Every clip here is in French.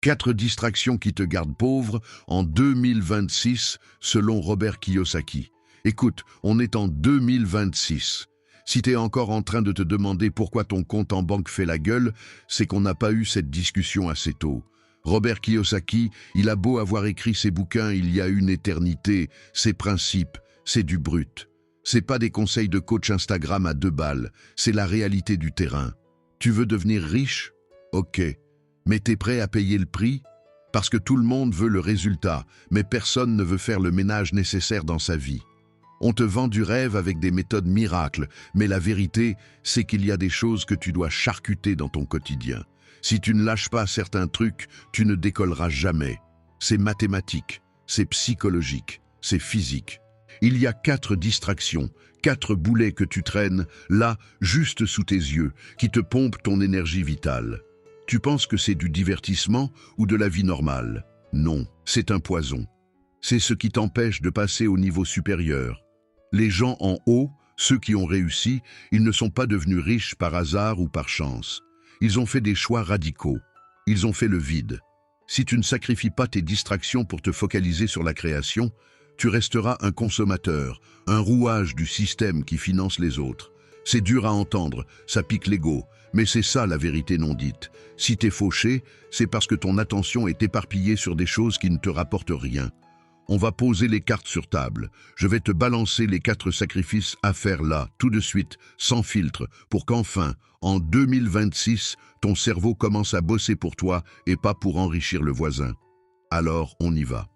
4 distractions qui te gardent pauvre en 2026, selon Robert Kiyosaki. Écoute, on est en 2026. Si tu es encore en train de te demander pourquoi ton compte en banque fait la gueule, c'est qu'on n'a pas eu cette discussion assez tôt. Robert Kiyosaki, il a beau avoir écrit ses bouquins il y a une éternité, ses principes, c'est du brut. C'est pas des conseils de coach Instagram à 2 balles, c'est la réalité du terrain. Tu veux devenir riche? Ok. Mais t'es prêt à payer le prix? Parce que tout le monde veut le résultat, mais personne ne veut faire le ménage nécessaire dans sa vie. On te vend du rêve avec des méthodes miracles, mais la vérité, c'est qu'il y a des choses que tu dois charcuter dans ton quotidien. Si tu ne lâches pas certains trucs, tu ne décolleras jamais. C'est mathématique, c'est psychologique, c'est physique. Il y a 4 distractions, 4 boulets que tu traînes, là, juste sous tes yeux, qui te pompent ton énergie vitale. Tu penses que c'est du divertissement ou de la vie normale? Non, c'est un poison. C'est ce qui t'empêche de passer au niveau supérieur. Les gens en haut, ceux qui ont réussi, ils ne sont pas devenus riches par hasard ou par chance. Ils ont fait des choix radicaux. Ils ont fait le vide. Si tu ne sacrifies pas tes distractions pour te focaliser sur la création, tu resteras un consommateur, un rouage du système qui finance les autres. C'est dur à entendre, ça pique l'ego, mais c'est ça la vérité non dite. Si t'es fauché, c'est parce que ton attention est éparpillée sur des choses qui ne te rapportent rien. On va poser les cartes sur table. Je vais te balancer les 4 sacrifices à faire là, tout de suite, sans filtre, pour qu'enfin, en 2026, ton cerveau commence à bosser pour toi et pas pour enrichir le voisin. Alors, on y va.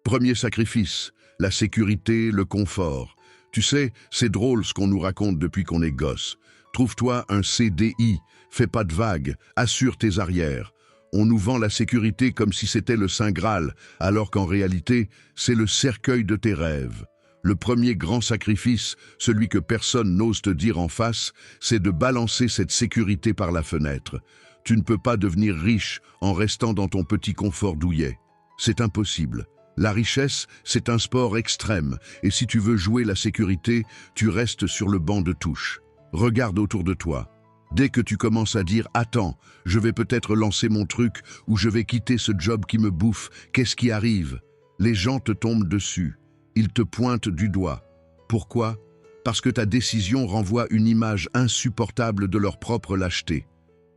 Premier sacrifice, la sécurité, le confort. Tu sais, c'est drôle ce qu'on nous raconte depuis qu'on est gosse. Trouve-toi un CDI, fais pas de vagues, assure tes arrières. On nous vend la sécurité comme si c'était le Saint Graal, alors qu'en réalité, c'est le cercueil de tes rêves. Le premier grand sacrifice, celui que personne n'ose te dire en face, c'est de balancer cette sécurité par la fenêtre. Tu ne peux pas devenir riche en restant dans ton petit confort douillet. C'est impossible. La richesse, c'est un sport extrême, et si tu veux jouer la sécurité, tu restes sur le banc de touche. Regarde autour de toi. Dès que tu commences à dire « Attends, je vais peut-être lancer mon truc ou je vais quitter ce job qui me bouffe, qu'est-ce qui arrive ?» Les gens te tombent dessus. Ils te pointent du doigt. Pourquoi? Parce que ta décision renvoie une image insupportable de leur propre lâcheté.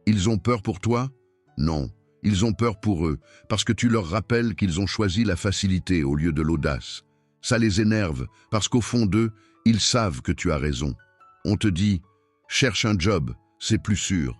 Ils ont peur pour toi? Non. Ils ont peur pour eux, parce que tu leur rappelles qu'ils ont choisi la facilité au lieu de l'audace. Ça les énerve, parce qu'au fond d'eux, ils savent que tu as raison. On te dit « Cherche un job, c'est plus sûr ».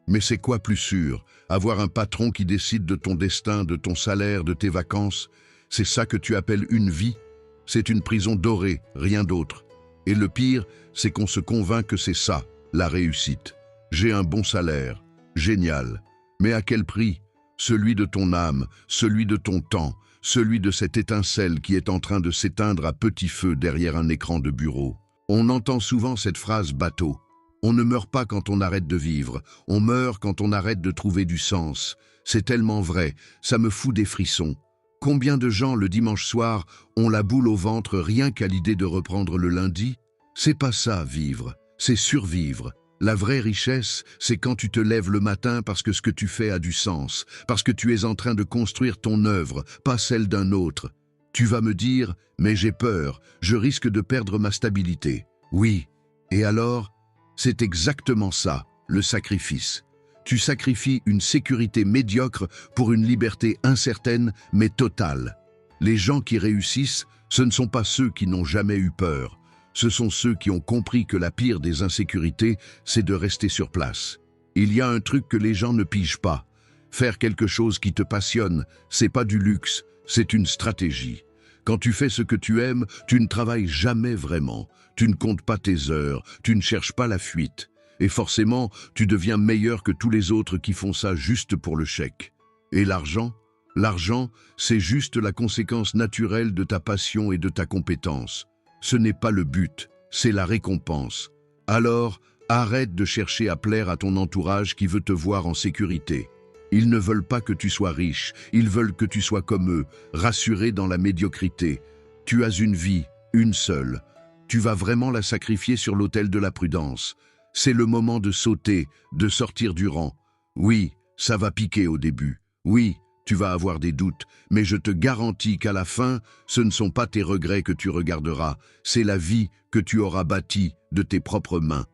Mais c'est quoi plus sûr? Avoir un patron qui décide de ton destin, de ton salaire, de tes vacances? C'est ça que tu appelles une vie? C'est une prison dorée, rien d'autre. Et le pire, c'est qu'on se convainc que c'est ça, la réussite. J'ai un bon salaire, génial. Mais à quel prix? Celui de ton âme, celui de ton temps, celui de cette étincelle qui est en train de s'éteindre à petit feu derrière un écran de bureau. On entend souvent cette phrase bateau. On ne meurt pas quand on arrête de vivre, on meurt quand on arrête de trouver du sens. C'est tellement vrai, ça me fout des frissons. Combien de gens le dimanche soir ont la boule au ventre rien qu'à l'idée de reprendre le lundi? C'est pas ça, vivre, c'est survivre. La vraie richesse, c'est quand tu te lèves le matin parce que ce que tu fais a du sens, parce que tu es en train de construire ton œuvre, pas celle d'un autre. Tu vas me dire, mais j'ai peur, je risque de perdre ma stabilité. Oui, et alors? C'est exactement ça, le sacrifice. Tu sacrifies une sécurité médiocre pour une liberté incertaine mais totale. Les gens qui réussissent, ce ne sont pas ceux qui n'ont jamais eu peur. Ce sont ceux qui ont compris que la pire des insécurités, c'est de rester sur place. Il y a un truc que les gens ne pigent pas. Faire quelque chose qui te passionne, c'est pas du luxe, c'est une stratégie. Quand tu fais ce que tu aimes, tu ne travailles jamais vraiment. Tu ne comptes pas tes heures, tu ne cherches pas la fuite. Et forcément, tu deviens meilleur que tous les autres qui font ça juste pour le chèque. Et l'argent? L'argent, c'est juste la conséquence naturelle de ta passion et de ta compétence. Ce n'est pas le but, c'est la récompense. Alors, arrête de chercher à plaire à ton entourage qui veut te voir en sécurité. Ils ne veulent pas que tu sois riche, ils veulent que tu sois comme eux, rassuré dans la médiocrité. Tu as une vie, une seule. Tu vas vraiment la sacrifier sur l'autel de la prudence. C'est le moment de sauter, de sortir du rang. Oui, ça va piquer au début. Oui, tu vas avoir des doutes, mais je te garantis qu'à la fin, ce ne sont pas tes regrets que tu regarderas, c'est la vie que tu auras bâtie de tes propres mains.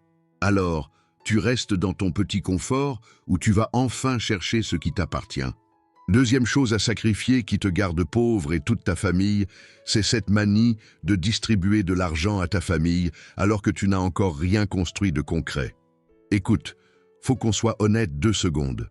Alors, tu restes dans ton petit confort ou tu vas enfin chercher ce qui t'appartient. Deuxième chose à sacrifier qui te garde pauvre et toute ta famille, c'est cette manie de distribuer de l'argent à ta famille alors que tu n'as encore rien construit de concret. Écoute, faut qu'on soit honnête 2 secondes.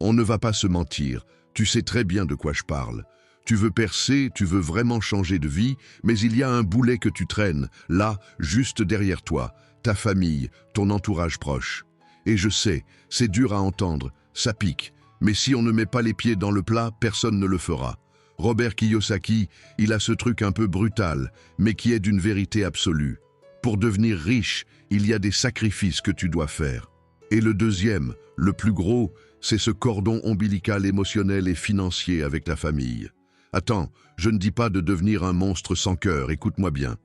On ne va pas se mentir, tu sais très bien de quoi je parle. Tu veux percer, tu veux vraiment changer de vie, mais il y a un boulet que tu traînes, là, juste derrière toi, ta famille, ton entourage proche. Et je sais, c'est dur à entendre, ça pique, mais si on ne met pas les pieds dans le plat, personne ne le fera. Robert Kiyosaki, il a ce truc un peu brutal, mais qui est d'une vérité absolue. Pour devenir riche, il y a des sacrifices que tu dois faire. Et le deuxième, le plus gros, c'est ce cordon ombilical émotionnel et financier avec ta famille. Attends, je ne dis pas de devenir un monstre sans cœur, écoute-moi bien.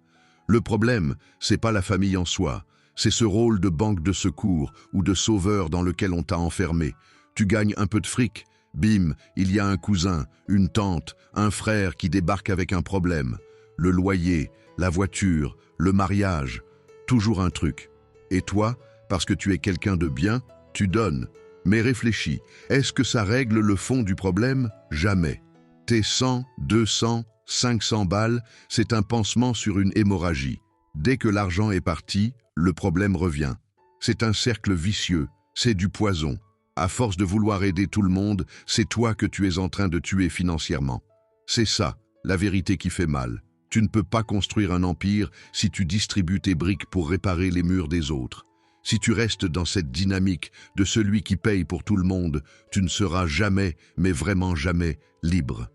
Le problème, c'est pas la famille en soi, c'est ce rôle de banque de secours ou de sauveur dans lequel on t'a enfermé. Tu gagnes un peu de fric, bim, il y a un cousin, une tante, un frère qui débarque avec un problème. Le loyer, la voiture, le mariage, toujours un truc. Et toi, parce que tu es quelqu'un de bien, tu donnes. Mais réfléchis, est-ce que ça règle le fond du problème? Jamais. Tes 100, 200, 500 balles, c'est un pansement sur une hémorragie. Dès que l'argent est parti, le problème revient. C'est un cercle vicieux, c'est du poison. À force de vouloir aider tout le monde, c'est toi que tu es en train de tuer financièrement. C'est ça, la vérité qui fait mal. Tu ne peux pas construire un empire si tu distribues tes briques pour réparer les murs des autres. Si tu restes dans cette dynamique de celui qui paye pour tout le monde, tu ne seras jamais, mais vraiment jamais, libre.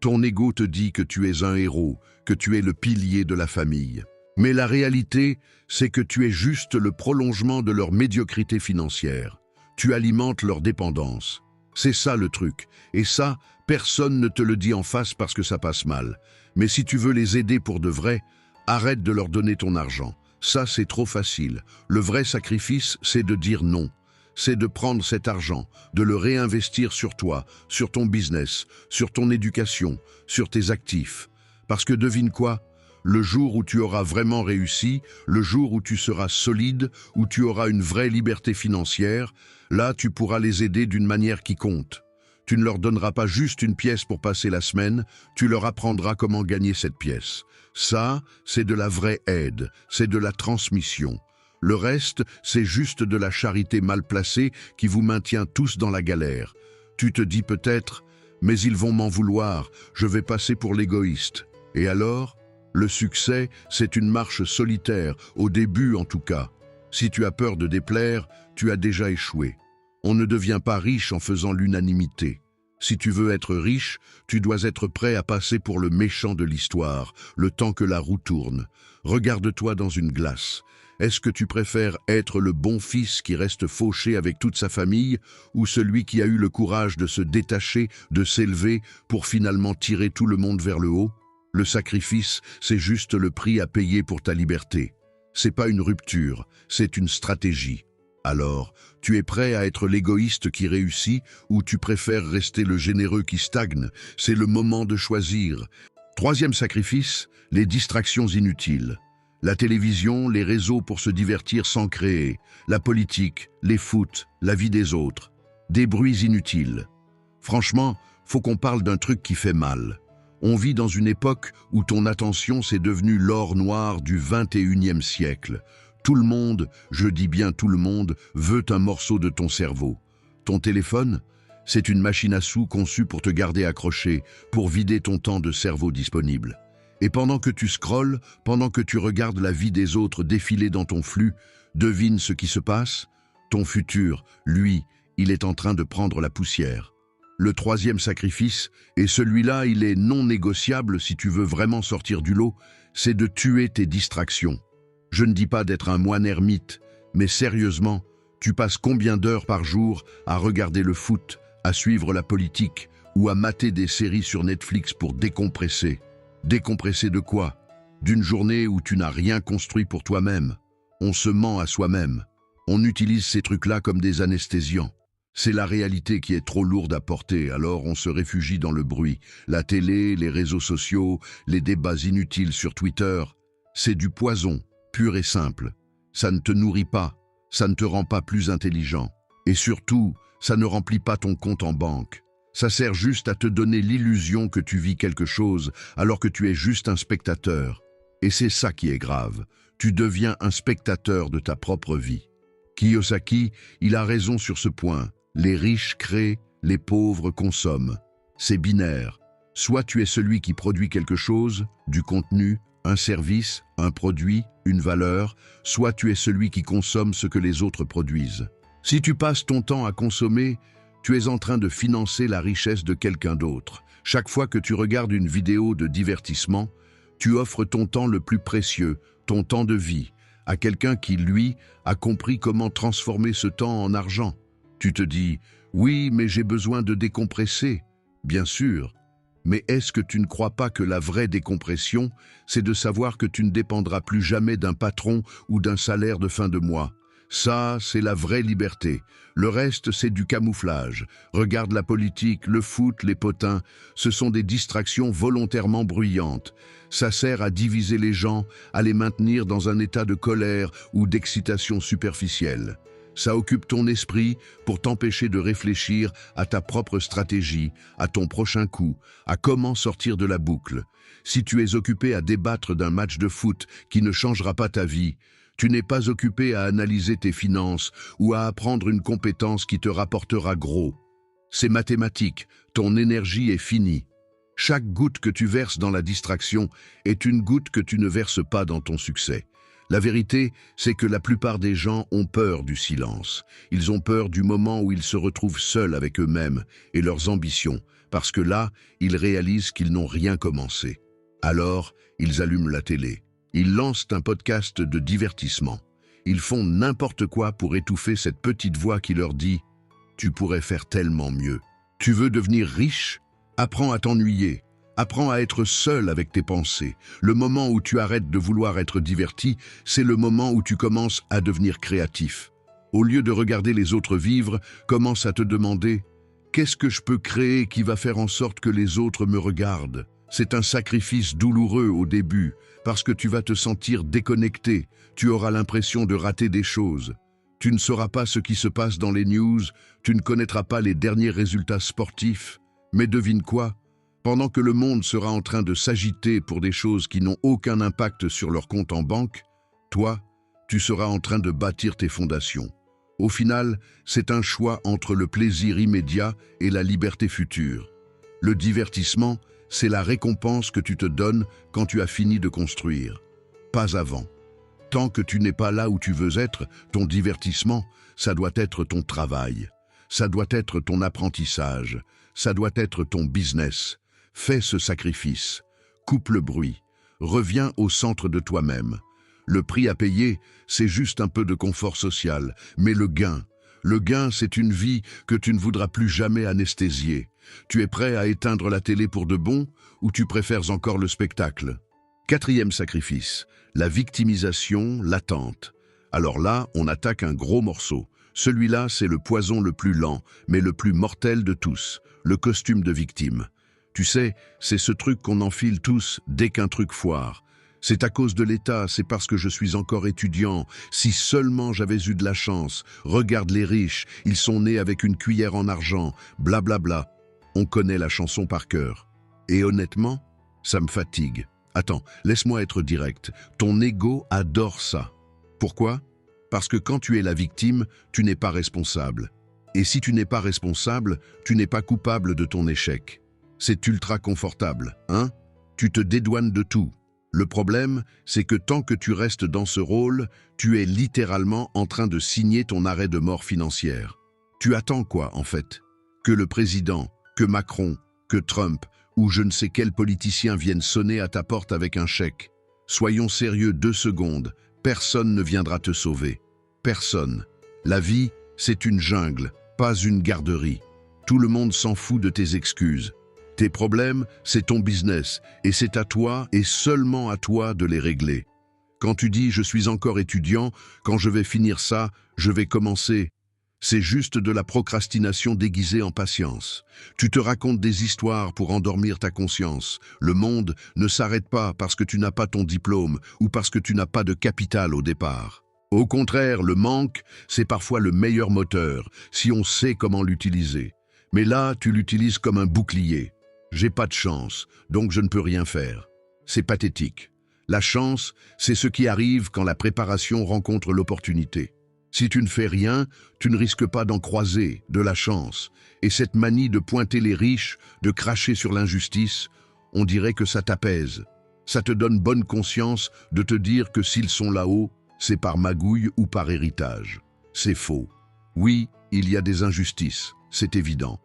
Ton ego te dit que tu es un héros, que tu es le pilier de la famille. Mais la réalité, c'est que tu es juste le prolongement de leur médiocrité financière. Tu alimentes leur dépendance. C'est ça le truc. Et ça, personne ne te le dit en face parce que ça passe mal. Mais si tu veux les aider pour de vrai, arrête de leur donner ton argent. Ça, c'est trop facile. Le vrai sacrifice, c'est de dire non. C'est de prendre cet argent, de le réinvestir sur toi, sur ton business, sur ton éducation, sur tes actifs. Parce que devine quoi? Le jour où tu auras vraiment réussi, le jour où tu seras solide, où tu auras une vraie liberté financière, là tu pourras les aider d'une manière qui compte. Tu ne leur donneras pas juste une pièce pour passer la semaine, tu leur apprendras comment gagner cette pièce. Ça, c'est de la vraie aide, c'est de la transmission. Le reste, c'est juste de la charité mal placée qui vous maintient tous dans la galère. Tu te dis peut-être, mais ils vont m'en vouloir, je vais passer pour l'égoïste. Et alors? Le succès, c'est une marche solitaire, au début en tout cas. Si tu as peur de déplaire, tu as déjà échoué. On ne devient pas riche en faisant l'unanimité. Si tu veux être riche, tu dois être prêt à passer pour le méchant de l'histoire, le temps que la roue tourne. Regarde-toi dans une glace. Est-ce que tu préfères être le bon fils qui reste fauché avec toute sa famille ou celui qui a eu le courage de se détacher, de s'élever pour finalement tirer tout le monde vers le haut? Le sacrifice, c'est juste le prix à payer pour ta liberté. C'est pas une rupture, c'est une stratégie. Alors, tu es prêt à être l'égoïste qui réussit ou tu préfères rester le généreux qui stagne? C'est le moment de choisir. Troisième sacrifice, les distractions inutiles. La télévision, les réseaux pour se divertir sans créer, la politique, les foot, la vie des autres. Des bruits inutiles. Franchement, faut qu'on parle d'un truc qui fait mal. On vit dans une époque où ton attention c'est devenu l'or noir du 21e siècle. Tout le monde, je dis bien tout le monde, veut un morceau de ton cerveau. Ton téléphone, c'est une machine à sous conçue pour te garder accroché, pour vider ton temps de cerveau disponible. Et pendant que tu scrolles, pendant que tu regardes la vie des autres défiler dans ton flux, devine ce qui se passe? Ton futur, lui, il est en train de prendre la poussière. Le troisième sacrifice, et celui-là il est non négociable si tu veux vraiment sortir du lot, c'est de tuer tes distractions. Je ne dis pas d'être un moine ermite, mais sérieusement, tu passes combien d'heures par jour à regarder le foot, à suivre la politique ou à mater des séries sur Netflix pour décompresser? Décompresser de quoi? D'une journée où tu n'as rien construit pour toi-même. On se ment à soi-même. On utilise ces trucs-là comme des anesthésiants. C'est la réalité qui est trop lourde à porter, alors on se réfugie dans le bruit. La télé, les réseaux sociaux, les débats inutiles sur Twitter, c'est du poison, pur et simple. Ça ne te nourrit pas, ça ne te rend pas plus intelligent. Et surtout, ça ne remplit pas ton compte en banque. Ça sert juste à te donner l'illusion que tu vis quelque chose, alors que tu es juste un spectateur. Et c'est ça qui est grave. Tu deviens un spectateur de ta propre vie. Kiyosaki, il a raison sur ce point. Les riches créent, les pauvres consomment. C'est binaire. Soit tu es celui qui produit quelque chose, du contenu, un service, un produit, une valeur, soit tu es celui qui consomme ce que les autres produisent. Si tu passes ton temps à consommer, tu es en train de financer la richesse de quelqu'un d'autre. Chaque fois que tu regardes une vidéo de divertissement, tu offres ton temps le plus précieux, ton temps de vie, à quelqu'un qui, lui, a compris comment transformer ce temps en argent. Tu te dis, oui, mais j'ai besoin de décompresser. Bien sûr. Mais est-ce que tu ne crois pas que la vraie décompression, c'est de savoir que tu ne dépendras plus jamais d'un patron ou d'un salaire de fin de mois? Ça, c'est la vraie liberté. Le reste, c'est du camouflage. Regarde la politique, le foot, les potins. Ce sont des distractions volontairement bruyantes. Ça sert à diviser les gens, à les maintenir dans un état de colère ou d'excitation superficielle. Ça occupe ton esprit pour t'empêcher de réfléchir à ta propre stratégie, à ton prochain coup, à comment sortir de la boucle. Si tu es occupé à débattre d'un match de foot qui ne changera pas ta vie, tu n'es pas occupé à analyser tes finances ou à apprendre une compétence qui te rapportera gros. C'est mathématique, ton énergie est finie. Chaque goutte que tu verses dans la distraction est une goutte que tu ne verses pas dans ton succès. La vérité, c'est que la plupart des gens ont peur du silence. Ils ont peur du moment où ils se retrouvent seuls avec eux-mêmes et leurs ambitions, parce que là, ils réalisent qu'ils n'ont rien commencé. Alors, ils allument la télé. Ils lancent un podcast de divertissement. Ils font n'importe quoi pour étouffer cette petite voix qui leur dit « Tu pourrais faire tellement mieux. Tu veux devenir riche? Apprends à t'ennuyer. Apprends à être seul avec tes pensées. Le moment où tu arrêtes de vouloir être diverti, c'est le moment où tu commences à devenir créatif. Au lieu de regarder les autres vivre, commence à te demander « Qu'est-ce que je peux créer qui va faire en sorte que les autres me regardent ?» C'est un sacrifice douloureux au début, parce que tu vas te sentir déconnecté, tu auras l'impression de rater des choses. Tu ne sauras pas ce qui se passe dans les news, tu ne connaîtras pas les derniers résultats sportifs. Mais devine quoi? Pendant que le monde sera en train de s'agiter pour des choses qui n'ont aucun impact sur leur compte en banque, toi, tu seras en train de bâtir tes fondations. Au final, c'est un choix entre le plaisir immédiat et la liberté future. Le divertissement, c'est la récompense que tu te donnes quand tu as fini de construire. Pas avant. Tant que tu n'es pas là où tu veux être, ton divertissement, ça doit être ton travail. Ça doit être ton apprentissage. Ça doit être ton business. Fais ce sacrifice. Coupe le bruit. Reviens au centre de toi-même. Le prix à payer, c'est juste un peu de confort social. Mais le gain, c'est une vie que tu ne voudras plus jamais anesthésier. Tu es prêt à éteindre la télé pour de bon ou tu préfères encore le spectacle? Quatrième sacrifice, la victimisation latente. Alors là, on attaque un gros morceau. Celui-là, c'est le poison le plus lent, mais le plus mortel de tous, le costume de victime. Tu sais, c'est ce truc qu'on enfile tous dès qu'un truc foire. C'est à cause de l'État, c'est parce que je suis encore étudiant. Si seulement j'avais eu de la chance. Regarde les riches, ils sont nés avec une cuillère en argent, blablabla. On connaît la chanson par cœur. Et honnêtement, ça me fatigue. Attends, laisse-moi être direct. Ton ego adore ça. Pourquoi? Parce que quand tu es la victime, tu n'es pas responsable. Et si tu n'es pas responsable, tu n'es pas coupable de ton échec. C'est ultra confortable, hein? Tu te dédouanes de tout. Le problème, c'est que tant que tu restes dans ce rôle, tu es littéralement en train de signer ton arrêt de mort financière. Tu attends quoi, en fait? Que le président, que Macron, que Trump ou je ne sais quel politicien vienne sonner à ta porte avec un chèque. Soyons sérieux 2 secondes, personne ne viendra te sauver. Personne. La vie, c'est une jungle, pas une garderie. Tout le monde s'en fout de tes excuses. Tes problèmes, c'est ton business, et c'est à toi et seulement à toi de les régler. Quand tu dis « je suis encore étudiant, quand je vais finir ça, je vais commencer », C'est juste de la procrastination déguisée en patience. Tu te racontes des histoires pour endormir ta conscience. Le monde ne s'arrête pas parce que tu n'as pas ton diplôme ou parce que tu n'as pas de capital au départ. Au contraire, le manque, c'est parfois le meilleur moteur, si on sait comment l'utiliser. Mais là, tu l'utilises comme un bouclier. J'ai pas de chance, donc je ne peux rien faire. C'est pathétique. La chance, c'est ce qui arrive quand la préparation rencontre l'opportunité. Si tu ne fais rien, tu ne risques pas d'en croiser, de la chance. Et cette manie de pointer les riches, de cracher sur l'injustice, on dirait que ça t'apaise. Ça te donne bonne conscience de te dire que s'ils sont là-haut, c'est par magouille ou par héritage. C'est faux. Oui, il y a des injustices, c'est évident.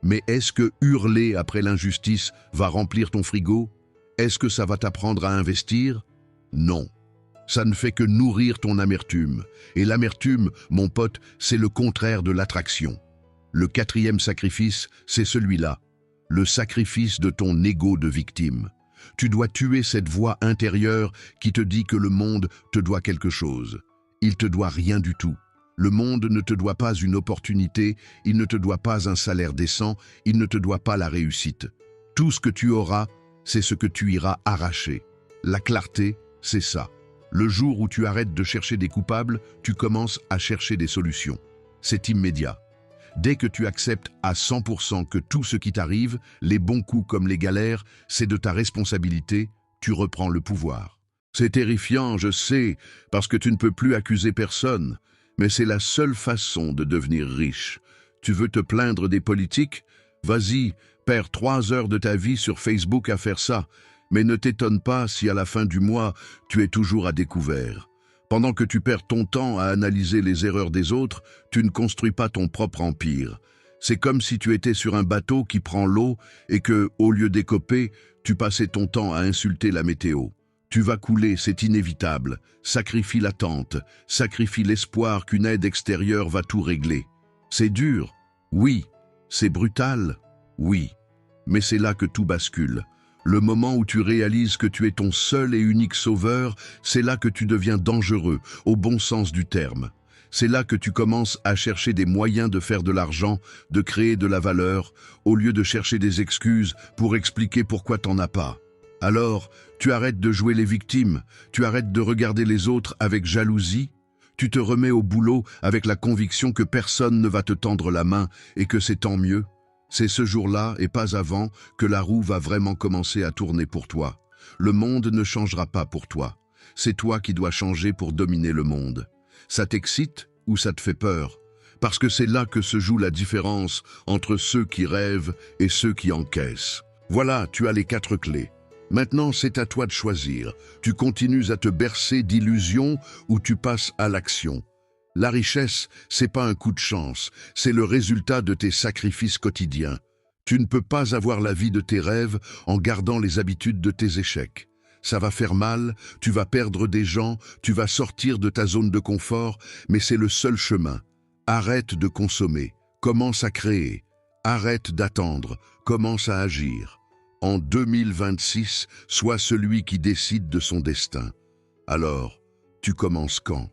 Mais est-ce que hurler après l'injustice va remplir ton frigo? Est-ce que ça va t'apprendre à investir? Non. Ça ne fait que nourrir ton amertume. Et l'amertume, mon pote, c'est le contraire de l'attraction. Le quatrième sacrifice, c'est celui-là. Le sacrifice de ton ego de victime. Tu dois tuer cette voix intérieure qui te dit que le monde te doit quelque chose. Il te doit rien du tout. Le monde ne te doit pas une opportunité, il ne te doit pas un salaire décent, il ne te doit pas la réussite. Tout ce que tu auras, c'est ce que tu iras arracher. La clarté, c'est ça. Le jour où tu arrêtes de chercher des coupables, tu commences à chercher des solutions. C'est immédiat. Dès que tu acceptes à 100% que tout ce qui t'arrive, les bons coups comme les galères, c'est de ta responsabilité, tu reprends le pouvoir. C'est terrifiant, je sais, parce que tu ne peux plus accuser personne, mais c'est la seule façon de devenir riche. Tu veux te plaindre des politiques? Vas-y, perds 3 heures de ta vie sur Facebook à faire ça. Mais ne t'étonne pas si à la fin du mois, tu es toujours à découvert. Pendant que tu perds ton temps à analyser les erreurs des autres, tu ne construis pas ton propre empire. C'est comme si tu étais sur un bateau qui prend l'eau et que, au lieu d'écoper, tu passais ton temps à insulter la météo. Tu vas couler, c'est inévitable. Sacrifie l'attente, sacrifie l'espoir qu'une aide extérieure va tout régler. C'est dur, oui. C'est brutal, oui. Mais c'est là que tout bascule. Le moment où tu réalises que tu es ton seul et unique sauveur, c'est là que tu deviens dangereux, au bon sens du terme. C'est là que tu commences à chercher des moyens de faire de l'argent, de créer de la valeur, au lieu de chercher des excuses pour expliquer pourquoi t'en as pas. Alors, tu arrêtes de jouer les victimes, tu arrêtes de regarder les autres avec jalousie, tu te remets au boulot avec la conviction que personne ne va te tendre la main et que c'est tant mieux. C'est ce jour-là, et pas avant, que la roue va vraiment commencer à tourner pour toi. Le monde ne changera pas pour toi. C'est toi qui dois changer pour dominer le monde. Ça t'excite ou ça te fait peur? Parce que c'est là que se joue la différence entre ceux qui rêvent et ceux qui encaissent. Voilà, tu as les 4 clés. Maintenant, c'est à toi de choisir. Tu continues à te bercer d'illusions ou tu passes à l'action. La richesse, c'est pas un coup de chance, c'est le résultat de tes sacrifices quotidiens. Tu ne peux pas avoir la vie de tes rêves en gardant les habitudes de tes échecs. Ça va faire mal, tu vas perdre des gens, tu vas sortir de ta zone de confort, mais c'est le seul chemin. Arrête de consommer, commence à créer. Arrête d'attendre, commence à agir. En 2026, sois celui qui décide de son destin. Alors, tu commences quand ?